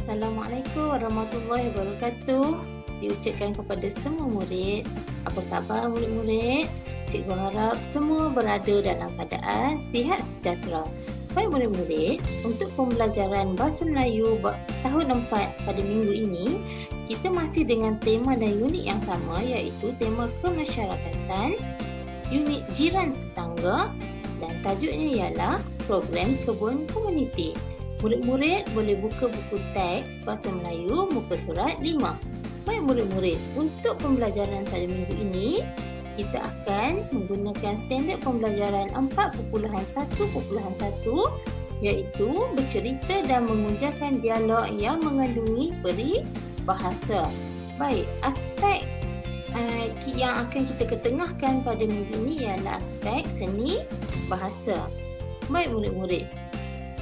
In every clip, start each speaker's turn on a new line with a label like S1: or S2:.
S1: Assalamualaikum warahmatullahi wabarakatuh. Diucapkan kepada semua murid. Apa khabar murid-murid? Cikgu harap semua berada dalam keadaan sihat sejahtera. Baik murid-murid, untuk pembelajaran Bahasa Melayu tahun 4 pada minggu ini, kita masih dengan tema dan unit yang sama, iaitu tema kemasyarakatan, unit jiran tetangga, dan tajuknya ialah program kebun komuniti. Murid-murid boleh buka buku teks Bahasa Melayu muka surat 5. Baik murid-murid, untuk pembelajaran pada minggu ini, kita akan menggunakan standard pembelajaran 4.1.1, iaitu bercerita dan mengujarkan dialog yang mengandungi peribahasa. Baik, aspek yang akan kita ketengahkan pada minggu ini ialah aspek seni bahasa. Baik murid-murid,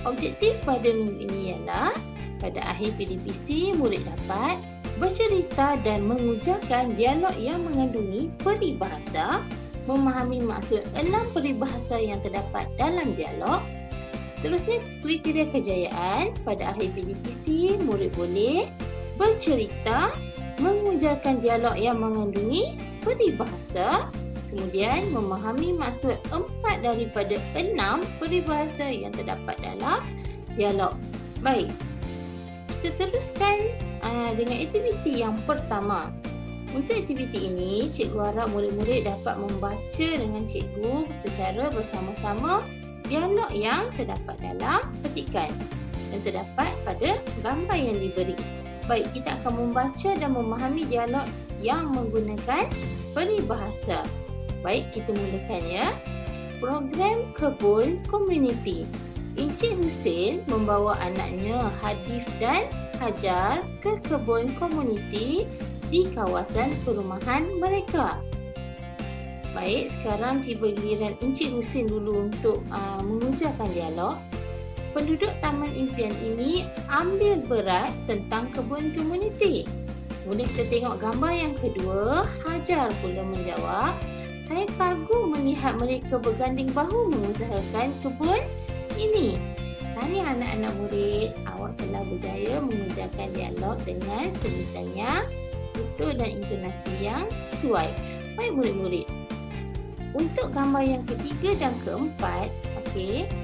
S1: objektif pada minggu ini ialah pada akhir PDPC murid dapat bercerita dan mengujarkan dialog yang mengandungi peribahasa, memahami maksud 6 peribahasa yang terdapat dalam dialog. Seterusnya, kriteria kejayaan pada akhir PDPC murid boleh bercerita, mengujarkan dialog yang mengandungi peribahasa, kemudian memahami maksud 4 daripada 6 peribahasa yang terdapat dalam dialog. Baik, kita teruskan dengan aktiviti yang pertama. Untuk aktiviti ini, cikgu harap murid-murid dapat membaca dengan cikgu secara bersama-sama dialog yang terdapat dalam petikan yang terdapat pada gambar yang diberi. Baik, kita akan membaca dan memahami dialog yang menggunakan peribahasa. Baik, kita mulakan ya. Program kebun komuniti. Encik Husin membawa anaknya Hadif dan Hajar ke kebun komuniti di kawasan perumahan mereka. Baik, sekarang tiba giliran Encik Husin dulu untuk mengujarkan dialog. Penduduk Taman Impian ini ambil berat tentang kebun komuniti. Kemudian kita tengok gambar yang kedua, Hajar pula menjawab, saya kagum melihat mereka berganding bahu mengusahakan kebun ini. Tahniah anak-anak murid, awak telah berjaya mengujarkan dialog dengan sebutan yang betul dan intonasi yang sesuai. Baik murid-murid, untuk gambar yang ketiga dan keempat,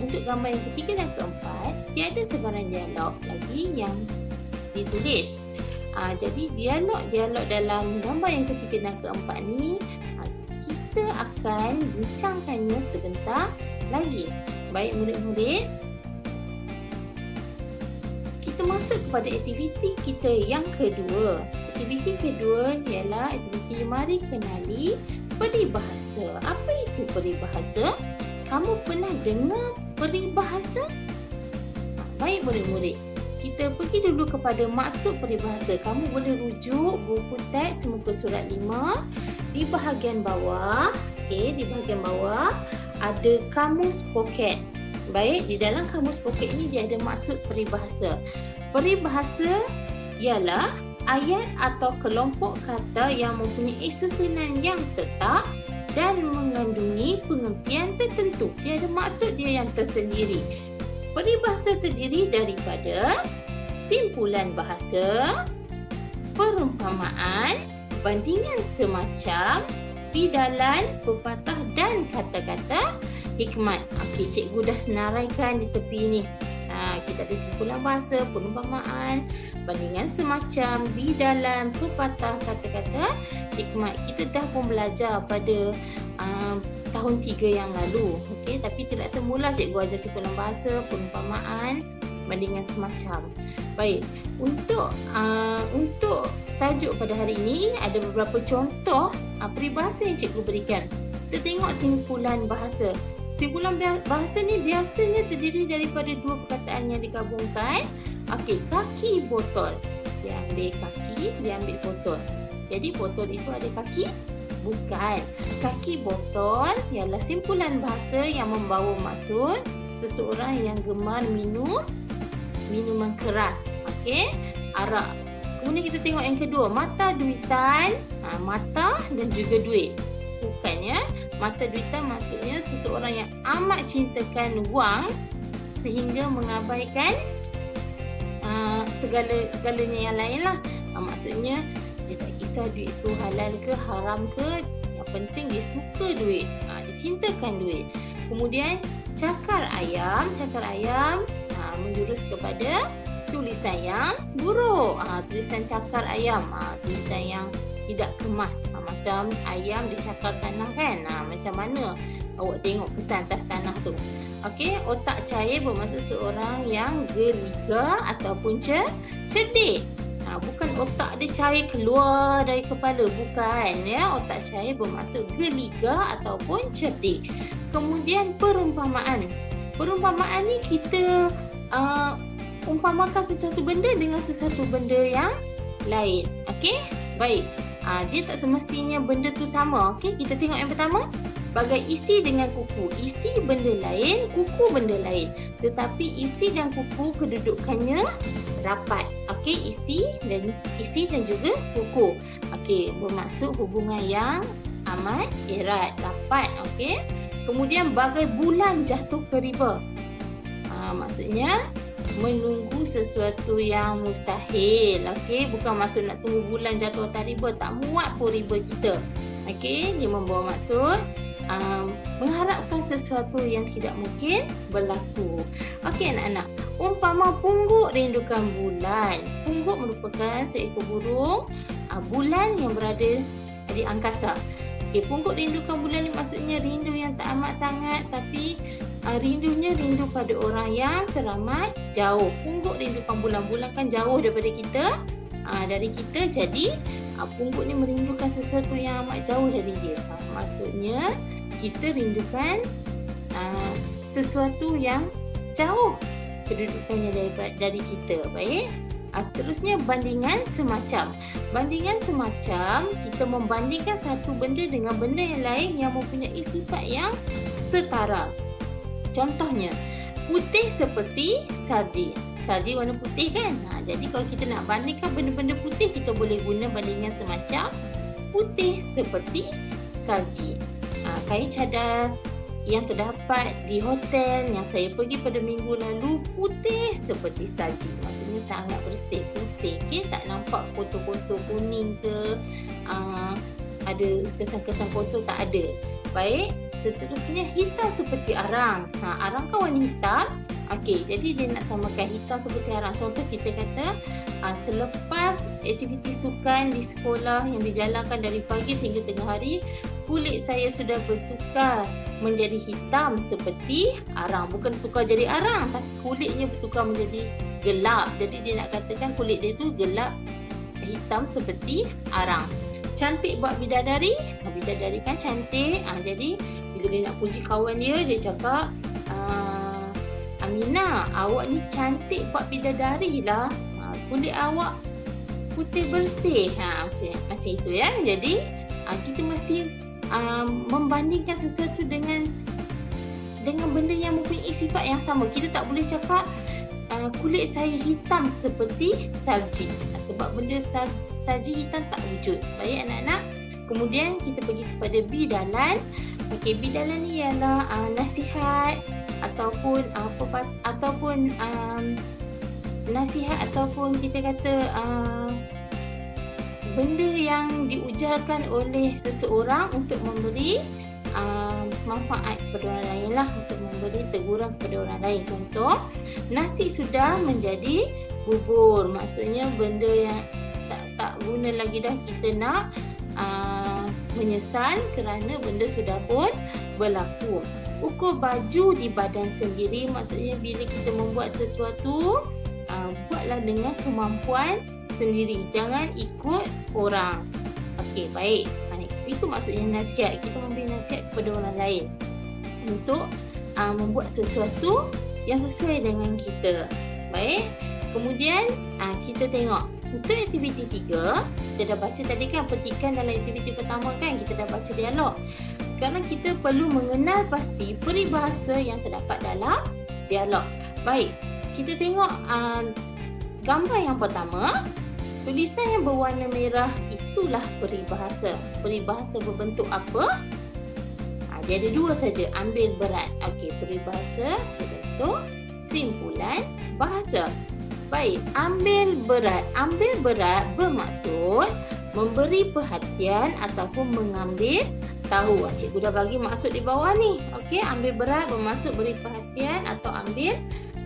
S1: untuk gambar yang ketiga dan keempat, tiada sebarang dialog lagi yang ditulis. Jadi dialog-dialog dalam gambar yang ketiga dan keempat ni kita akan bincangkannya sebentar lagi. Baik murid-murid, kita masuk kepada aktiviti kita yang kedua. Aktiviti kedua ialah aktiviti mari kenali peribahasa. Apa itu peribahasa? Kamu pernah dengar peribahasa? Baik murid-murid, kita pergi dulu kepada maksud peribahasa. Kamu boleh rujuk buku teks muka surat 5. Di bahagian bawah, di bahagian bawah ada kamus poket. Baik, di dalam kamus poket ini dia ada maksud peribahasa. Peribahasa ialah ayat atau kelompok kata yang mempunyai susunan yang tetap dan mengandungi pengertian tertentu. Dia ada maksud dia yang tersendiri. Peribahasa terdiri daripada simpulan bahasa, perumpamaan, bandingan semacam, bidalan, pepatah dan kata-kata hikmat. Cikgu dah senaraikan di tepi ni. Kita ada simpulan bahasa, perumpamaan, bandingan semacam, bidalan, pepatah, kata-kata hikmat. Kita dah pun belajar pada tahun 3 yang lalu. Tapi tidak semula cikgu ajar simpulan bahasa, perumpamaan, bandingan semacam. Baik, untuk tajuk pada hari ini ada beberapa contoh peribahasa yang cikgu berikan. Kita tengok simpulan bahasa. Simpulan bahasa ni biasanya terdiri daripada 2 perkataan yang digabungkan. Kaki botol. Dia ambil kaki, dia ambil botol. Jadi botol itu ada kaki? Bukan. Kaki botol ialah simpulan bahasa yang membawa maksud seseorang yang gemar minum minuman keras. Arak. Kemudian kita tengok yang kedua, mata duitan. Mata dan juga duit. Bukannya mata duitan maksudnya seseorang yang amat cintakan wang sehingga mengabaikan segala-galanya yang lain lah. Maksudnya dia tak kisah duit tu halal ke haram ke, yang penting dia suka duit, dia cintakan duit. Kemudian cakar ayam menjurus kepada tulisan yang buruk. Tulisan cakar ayam, tulisan yang tidak kemas. Macam ayam dicakar tanah kan, macam mana awak tengok kesan atas tanah tu. Okey, otak cair bermaksud seorang yang geliga ataupun cerdik. Bukan otak dia cair keluar dari kepala, bukan ya. Otak cair bermaksud geliga ataupun cerdik. Kemudian perumpamaan. Perumpamaan ni kita umpamakan sesuatu benda dengan sesuatu benda yang lain. Okey? Baik. Dia tak semestinya benda tu sama. Okey, kita tengok yang pertama. Bagai isi dengan kuku. Isi benda lain, kuku benda lain. Tetapi isi dan kuku kedudukannya rapat. Okey, isi dan juga kuku. Okey, bermaksud hubungan yang amat erat, rapat. Okey. Kemudian bagai bulan jatuh ke riba. Maksudnya menunggu sesuatu yang mustahil. Okey, bukan maksud nak tunggu bulan jatuh atas riba, tak muat pun riba kita. Okey, dia membawa maksud mengharapkan sesuatu yang tidak mungkin berlaku. Okey anak-anak, umpama pungguk rindukan bulan. Pungguk merupakan seekor burung bulan yang berada di angkasa. Okey, pungguk rindukan bulan ni maksudnya rindu yang tak amat sangat, tapi rindunya rindu pada orang yang teramat jauh. Pungguk rindukan bulan. Bulan kan jauh daripada kita, jadi pungguk ni merindukan sesuatu yang amat jauh dari dia. Maksudnya kita rindukan sesuatu yang jauh kedudukannya dari kita. Baik. Seterusnya bandingan semacam. Bandingan semacam, kita membandingkan satu benda dengan benda yang lain yang mempunyai sifat yang setara. Contohnya, putih seperti salji. Salji warna putih kan? Jadi kalau kita nak bandingkan benda-benda putih, kita boleh guna bandingan semacam putih seperti salji. Kain cadar yang terdapat di hotel yang saya pergi pada minggu lalu putih seperti salji. Maksudnya sangat bersih, putih. Okay? Tak nampak kotor-kotor kuning ke, ada kesan-kesan kotor, tak ada. Baik, seterusnya hitam seperti arang. Arang kan warna hitam. Okey, jadi dia nak samakan hitam seperti arang. Contoh kita kata selepas aktiviti sukan di sekolah yang dijalankan dari pagi sehingga tengah hari, kulit saya sudah bertukar menjadi hitam seperti arang. Bukan tukar jadi arang, tapi kulitnya bertukar menjadi gelap. Jadi dia nak katakan kulit dia tu gelap, hitam seperti arang. Cantik buat bidadari. Bidadari kan cantik. Jadi bila dia nak puji kawan dia, dia cakap, Aminah, awak ni cantik buat bidadari lah. Kulit awak putih bersih. Macam itu ya. Jadi kita mesti membandingkan sesuatu dengan benda yang mempunyai sifat yang sama. Kita tak boleh cakap kulit saya hitam seperti salji, sebab benda salji hitam tak wujud. Baik anak-anak. Kemudian kita pergi kepada bidalan. Okey, bidalan ni ialah nasihat ataupun nasihat ataupun kita kata benda yang diujarkan oleh seseorang untuk memberi manfaat kepada orang lain lah, untuk memberi teguran kepada orang lain. Contoh, nasi sudah menjadi bubur. Maksudnya benda yang tak guna lagi dah kita nak menyesal kerana benda sudah pun berlaku. Ukur baju di badan sendiri, maksudnya bila kita membuat sesuatu, buatlah dengan kemampuan sendiri, jangan ikut orang. Okey, baik. Itu maksudnya nasihat. Kita memberi nasihat kepada orang lain untuk membuat sesuatu yang sesuai dengan kita. Baik. Kemudian kita tengok untuk aktiviti 3, kita dah baca tadi kan, petikan dalam aktiviti pertama kan, kita dah baca dialog. Sekarang kita perlu mengenal pasti peribahasa yang terdapat dalam dialog. Baik, kita tengok gambar yang pertama. Tulisan yang berwarna merah itulah peribahasa. Peribahasa berbentuk apa? Dia ada 2 saja, ambil berat. Okey, peribahasa berbentuk simpulan bahasa. Baik, ambil berat. Ambil berat bermaksud memberi perhatian ataupun mengambil tahu. Cikgu dah bagi maksud di bawah ni. Okey, ambil berat bermaksud beri perhatian atau ambil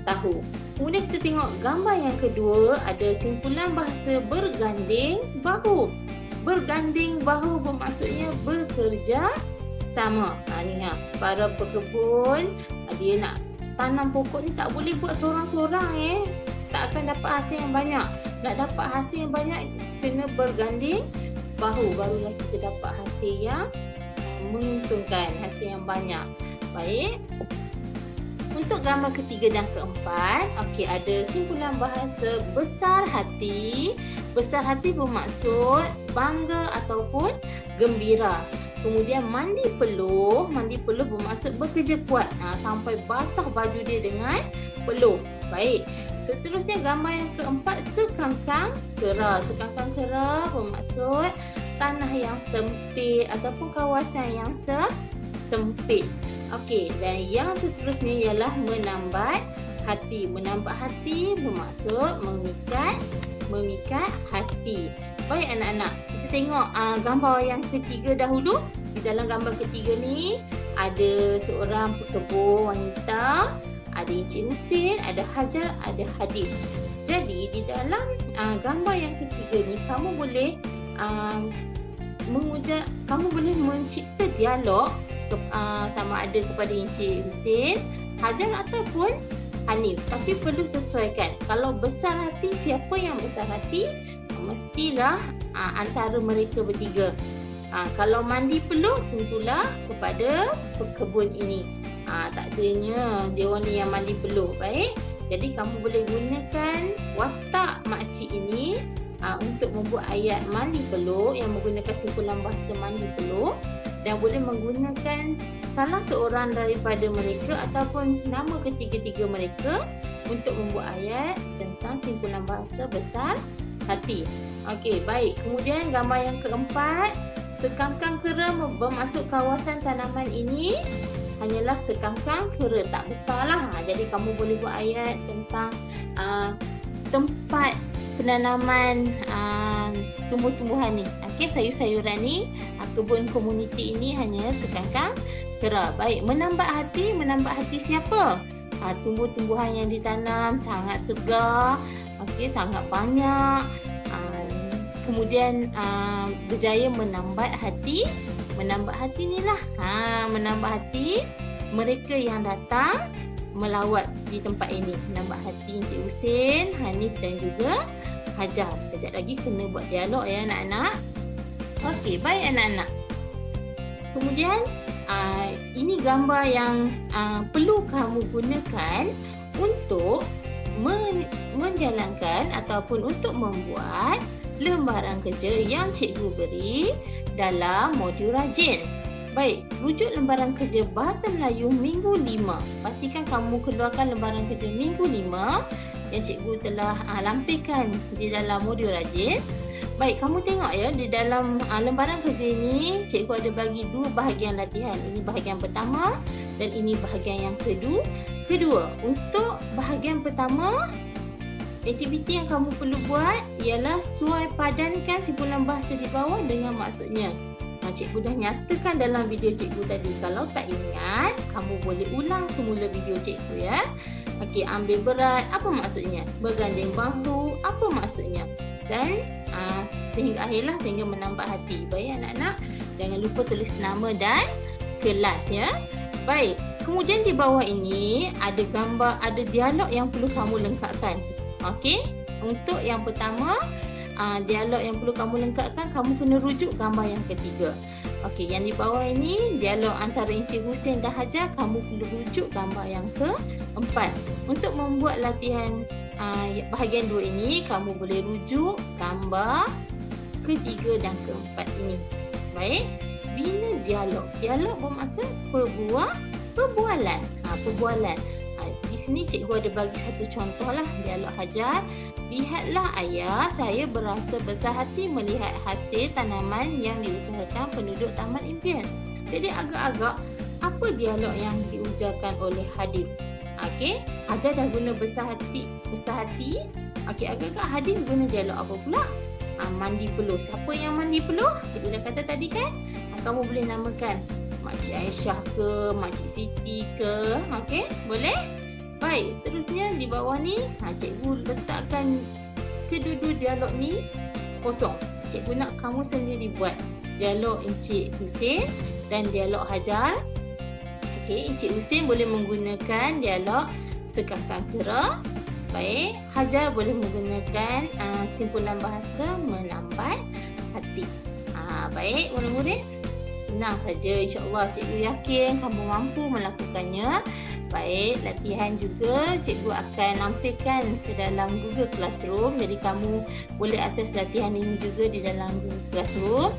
S1: tahu. Kemudian kita tengok gambar yang kedua, ada simpulan bahasa berganding bahu. Berganding bahu bermaksudnya bekerja sama. Ni para pekebun, dia nak tanam pokok ni tak boleh buat seorang-seorang tak akan dapat hasil yang banyak. Nak dapat hasil yang banyak kena berganding bahu, barulah kita dapat hasil yang menguntungkan, hasil yang banyak. Baik. Untuk gambar ketiga dan keempat, okey, ada simpulan bahasa besar hati. Besar hati bermaksud bangga ataupun gembira. Kemudian mandi peluh bermaksud bekerja kuat sampai basah baju dia dengan peluh. Baik. Seterusnya gambar yang keempat, sekangkang kera. Sekangkang kera bermaksud tanah yang sempit ataupun kawasan yang sempit. Okey, dan yang seterusnya ialah menambat hati. Menambat hati bermaksud memikat hati. Baik anak-anak, kita tengok gambar yang ketiga dahulu. Di dalam gambar ketiga ni ada seorang pekebun wanita, ada Encik Husin, ada Hajar, ada Hadif. Jadi di dalam gambar yang ketiga ni kamu boleh kamu boleh mencipta dialog sama ada kepada Encik Husin, Hajar ataupun Hanif. Tapi perlu sesuaikan. Kalau besar hati, siapa yang besar hati? Mestilah antara mereka bertiga. Kalau mandi peluh, tentulah kepada pekebun ini. Tak adanya dia orang ni yang mandi peluh. Baik. Jadi kamu boleh gunakan watak makcik ini untuk membuat ayat mandi peluh yang menggunakan simpulan bahasa mandi peluh, dan boleh menggunakan salah seorang daripada mereka ataupun nama ketiga-tiga mereka untuk membuat ayat tentang simpulan bahasa besar hati. Okey, baik. Kemudian gambar yang keempat, sekangkang kera bermaksud kawasan tanaman ini hanyalah sekangkang kera, tak besarlah. Jadi kamu boleh buat ayat tentang tempat penanaman tumbuh-tumbuhan ni. Okey, sayur-sayuran ni, kebun komuniti ini hanya sekangkang kera. Baik, menambat hati siapa? Tumbuh-tumbuhan yang ditanam sangat segar, okey, sangat banyak. Kemudian berjaya menambat hati ni lah. Menambat hati mereka yang datang melawat di tempat ini. Menambat hati Encik Husin, Hanif dan juga Hajar. Sekejap lagi kena buat dialog ya anak-anak. Okey, baik anak-anak. Kemudian ini gambar yang perlu kamu gunakan untuk menjalankan ataupun untuk membuat lembaran kerja yang cikgu beri dalam modul rajin. Baik, rujuk lembaran kerja Bahasa Melayu minggu 5. Pastikan kamu keluarkan lembaran kerja minggu 5 yang cikgu telah lampirkan di dalam modul rajin. Baik, kamu tengok ya, di dalam lembaran kerja ini cikgu ada bagi dua bahagian latihan. Ini bahagian pertama dan ini bahagian yang kedua. Untuk bahagian pertama, aktiviti yang kamu perlu buat ialah suai padankan simpulan bahasa di bawah dengan maksudnya. Cikgu dah nyatakan dalam video cikgu tadi. Kalau tak ingat, kamu boleh ulang semula video cikgu ya. Okey, ambil berat, apa maksudnya? Berganding bahu, apa maksudnya? Dan sehingga akhirlah, sehingga menambah hati. Baik anak-anak, jangan lupa tulis nama dan kelas ya. Baik, kemudian di bawah ini ada gambar, ada dialog yang perlu kamu lengkapkan. Okey, untuk yang pertama, dialog yang perlu kamu lengkapkan, kamu kena rujuk gambar yang ketiga. Okey, yang di bawah ini dialog antara Encik Husin dan Hajar, kamu perlu rujuk gambar yang keempat. Untuk membuat latihan bahagian 2 ini, kamu boleh rujuk gambar ketiga dan keempat ini. Baik, bina dialog. Dialog bermaksud perbualan. Perbualan. Di sini cikgu ada bagi satu contoh lah, dialog Hajar. Lihatlah ayah, saya berasa besar hati melihat hasil tanaman yang diusahakan penduduk Taman Impian. Jadi agak-agak apa dialog yang diujarkan oleh Hadif? Okey, Hajar dah guna besar hati. Okey, agak-agak Hadin guna dialog apa pula? Mandi peluh. Siapa yang mandi peluh? Cikgu dah kata tadi kan? Kamu boleh namakan Makcik Aisyah ke, Makcik Siti ke. Okey, boleh? Baik, seterusnya di bawah ni, cikgu letakkan kedua-dua dialog ni kosong. Cikgu nak kamu sendiri buat dialog Encik Husin dan dialog Hajar. Okey, Encik Husin boleh menggunakan dialog Sekakang Kera. Baik, Hajar boleh menggunakan simpulan bahasa Melambat Hati. Baik, murid-murid. Senang saja, insya-Allah. Cikgu yakin kamu mampu melakukannya. Baik, latihan juga cikgu akan lampirkan ke dalam Google Classroom. Jadi kamu boleh akses latihan ini juga di dalam Google Classroom.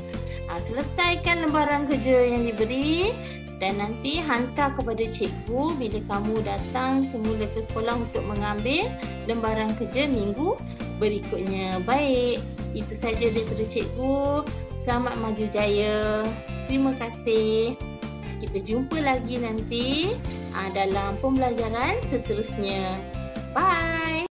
S1: Selesaikan lembaran kerja yang diberi dan nanti hantar kepada cikgu bila kamu datang semula ke sekolah untuk mengambil lembaran kerja minggu berikutnya. Baik, itu saja daripada cikgu. Selamat maju jaya. Terima kasih. Kita jumpa lagi nanti dalam pembelajaran seterusnya. Bye.